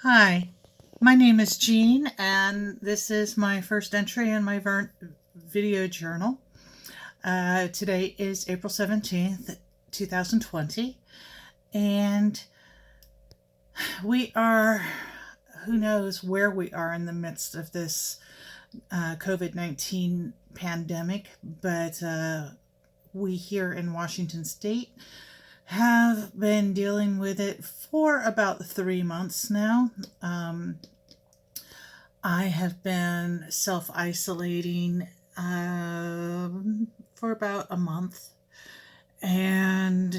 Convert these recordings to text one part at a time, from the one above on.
Hi, my name is Jean, and this is my first entry in my video journal. Today is April 17th, 2020, and we are, who knows where we are in the midst of this COVID-19 pandemic, but we here in Washington State have been dealing with it for about 3 months now. I have been self isolating for about a month, and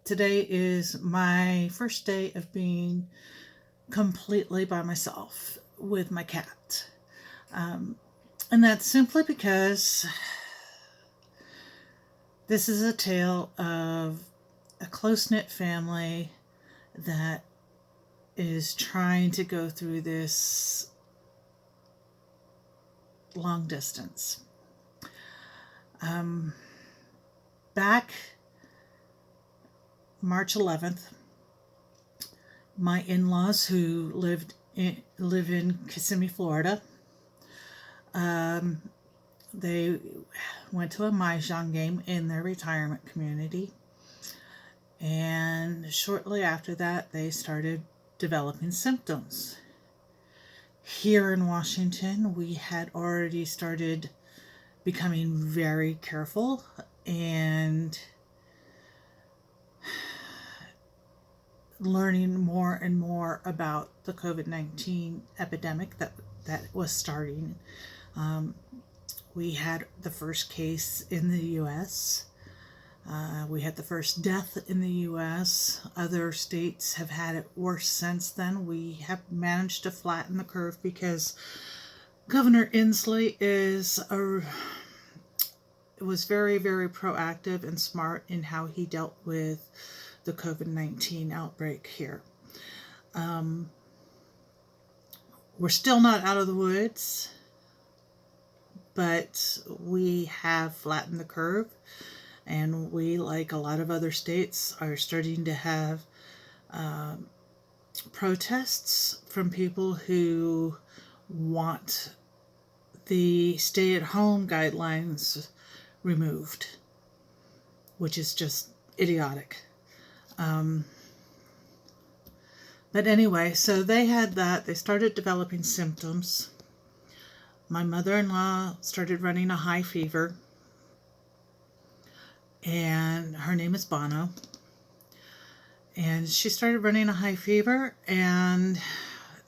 today is my first day of being completely by myself with my cat. And that's simply because this is a tale of a close knit family that is trying to go through this long distance. Back March 11th, my in-laws who live in Kissimmee, Florida, they went to a Mahjong game in their retirement community, and shortly after that they started developing symptoms. Here in Washington, we had already started becoming very careful and learning more and more about the COVID-19 epidemic that was starting. We had the first case in the U.S. We had the first death in the U.S. Other states have had it worse since then. We have managed to flatten the curve because Governor Inslee was very, very proactive and smart in how he dealt with the COVID-19 outbreak here. We're still not out of the woods, but we have flattened the curve, and we, like a lot of other states, are starting to have protests from people who want the stay-at-home guidelines removed, which is just idiotic. But anyway, so they had that. They started developing symptoms. My mother-in-law started running a high fever, and her name is Bono. And she started running a high fever, and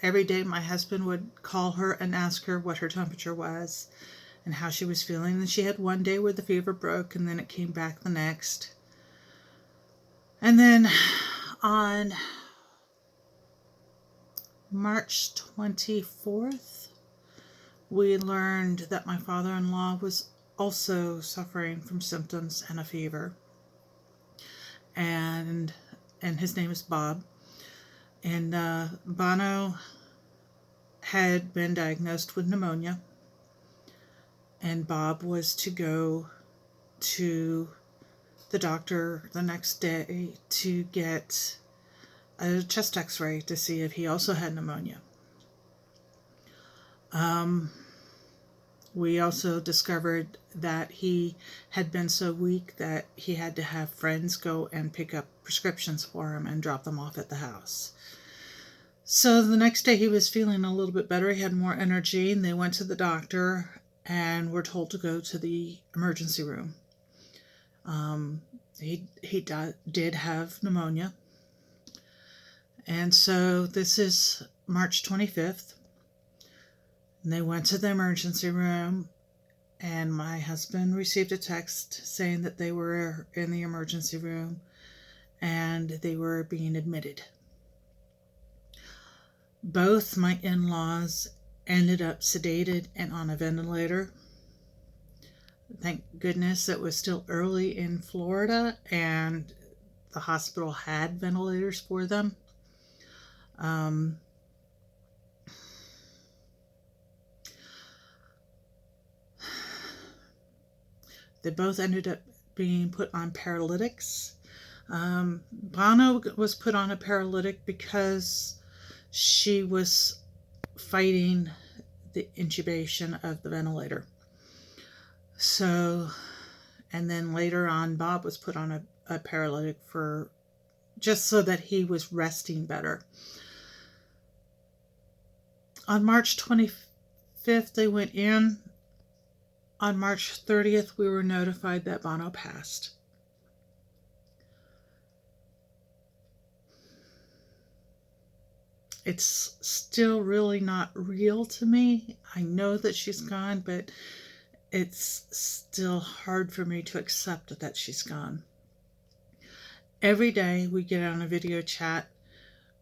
every day my husband would call her and ask her what her temperature was and how she was feeling. And she had one day where the fever broke, and then it came back the next. And then on March 24th, we learned that my father-in-law was also suffering from symptoms and a fever. And his name is Bob. And Bono had been diagnosed with pneumonia, and Bob was to go to the doctor the next day to get a chest x-ray to see if he also had pneumonia. We also discovered that he had been so weak that he had to have friends go and pick up prescriptions for him and drop them off at the house. So the next day he was feeling a little bit better. He had more energy, and they went to the doctor and were told to go to the emergency room. He did have pneumonia. And so this is March 25th. And they went to the emergency room, and my husband received a text saying that they were in the emergency room and they were being admitted. Both my in-laws ended up sedated and on a ventilator. Thank goodness it was still early in Florida and the hospital had ventilators for them. They both ended up being put on paralytics. Bono was put on a paralytic because she was fighting the intubation of the ventilator. So, and then later on, Bob was put on a paralytic for just so that he was resting better. On March 25th, they went in. On March 30th, we were notified that Bono passed. It's still really not real to me. I know that she's gone, but it's still hard for me to accept that she's gone. Every day we get on a video chat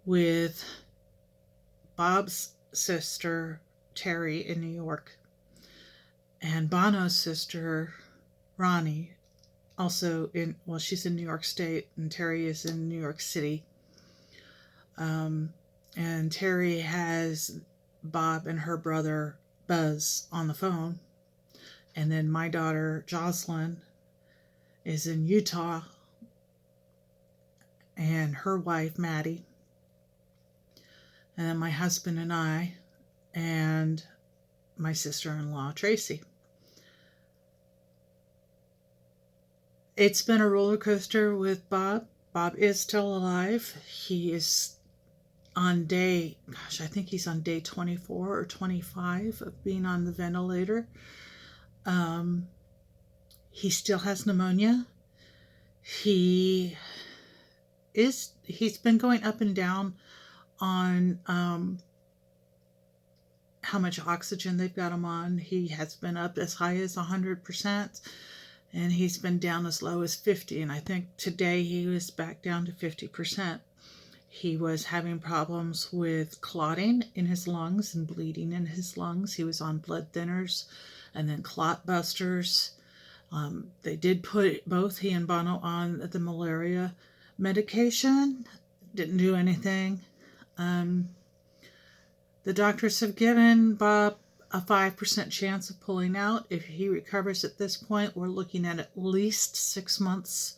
with Bob's sister, Terry, in New York, and Bono's sister, Ronnie, also she's in New York State, and Terry is in New York City. And Terry has Bob and her brother, Buzz, on the phone. And then my daughter, Jocelyn, is in Utah, and her wife, Maddie. And then my husband and I, and my sister-in-law, Tracy. It's been a roller coaster with Bob. Bob is still alive. He is on I think he's on day 24 or 25 of being on the ventilator. He still has pneumonia. He's been going up and down on how much oxygen they've got him on. He has been up as high as 100%, and he's been down as low as 50%. And I think today he was back down to 50%. He was having problems with clotting in his lungs and bleeding in his lungs. He was on blood thinners and then clot busters. They did put both he and Bono on the malaria medication. Didn't do anything. The doctors have given Bob a 5% chance of pulling out. If he recovers at this point, we're looking at least 6 months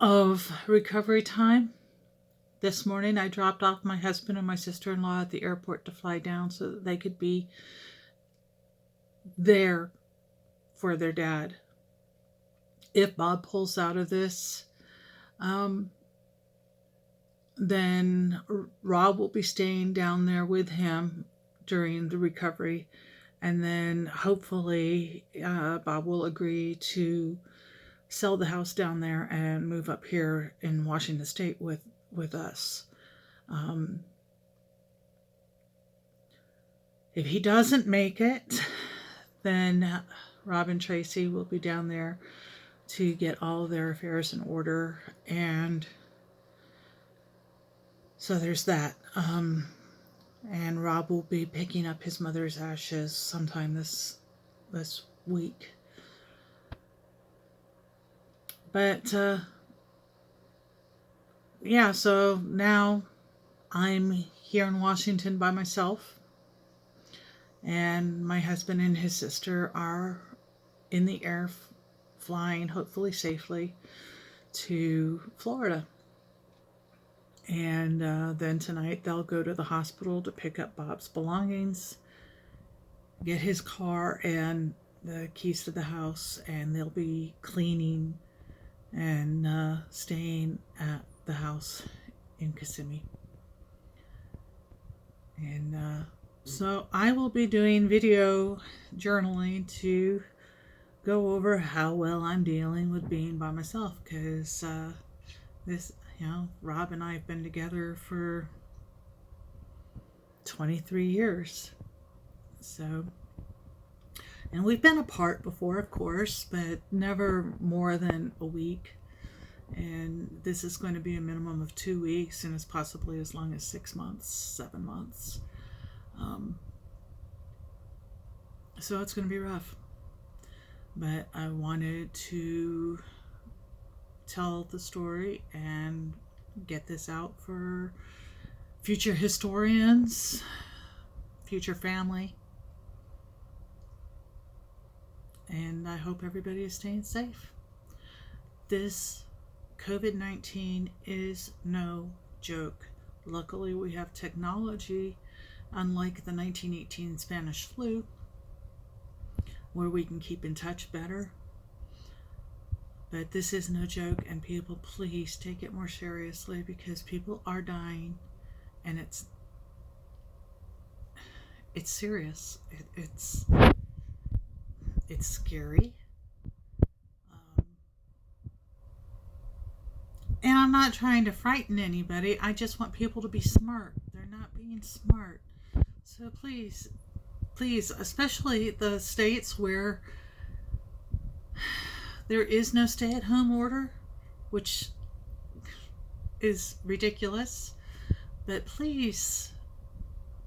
of recovery time. This morning, I dropped off my husband and my sister-in-law at the airport to fly down so that they could be there for their dad. If Bob pulls out of this, then Rob will be staying down there with him during the recovery. And then hopefully Bob will agree to sell the house down there and move up here in Washington State with us. If he doesn't make it, then Rob and Tracy will be down there to get all of their affairs in order, and so there's that. And Rob will be picking up his mother's ashes sometime this week. But yeah, so now I'm here in Washington by myself, and my husband and his sister are in the air flying, hopefully safely, to Florida. And then tonight they'll go to the hospital to pick up Bob's belongings, get his car and the keys to the house, and they'll be cleaning and staying at the house in Kissimmee. And so I will be doing video journaling to go over how well I'm dealing with being by myself, because Rob and I have been together for 23 years. So, and we've been apart before, of course, but never more than a week. And this is going to be a minimum of 2 weeks, and it's possibly as long as 6 months, 7 months. So it's going to be rough. But I wanted to tell the story and get this out for future historians, future family. And I hope everybody is staying safe. This COVID-19 is no joke. Luckily, we have technology, unlike the 1918 Spanish flu, where we can keep in touch better. But this is no joke, and people, please take it more seriously, because people are dying, and it's serious. It's scary. Um, and I'm not trying to frighten anybody. I just want people to be smart. They're not being smart. So please, especially the states where there is no stay-at-home order, which is ridiculous. But please,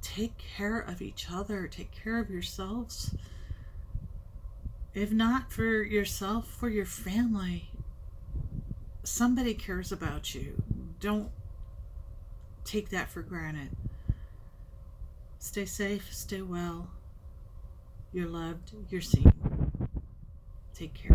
take care of each other. Take care of yourselves. If not for yourself, for your family. Somebody cares about you. Don't take that for granted. Stay safe, stay well. You're loved, you're seen. Take care.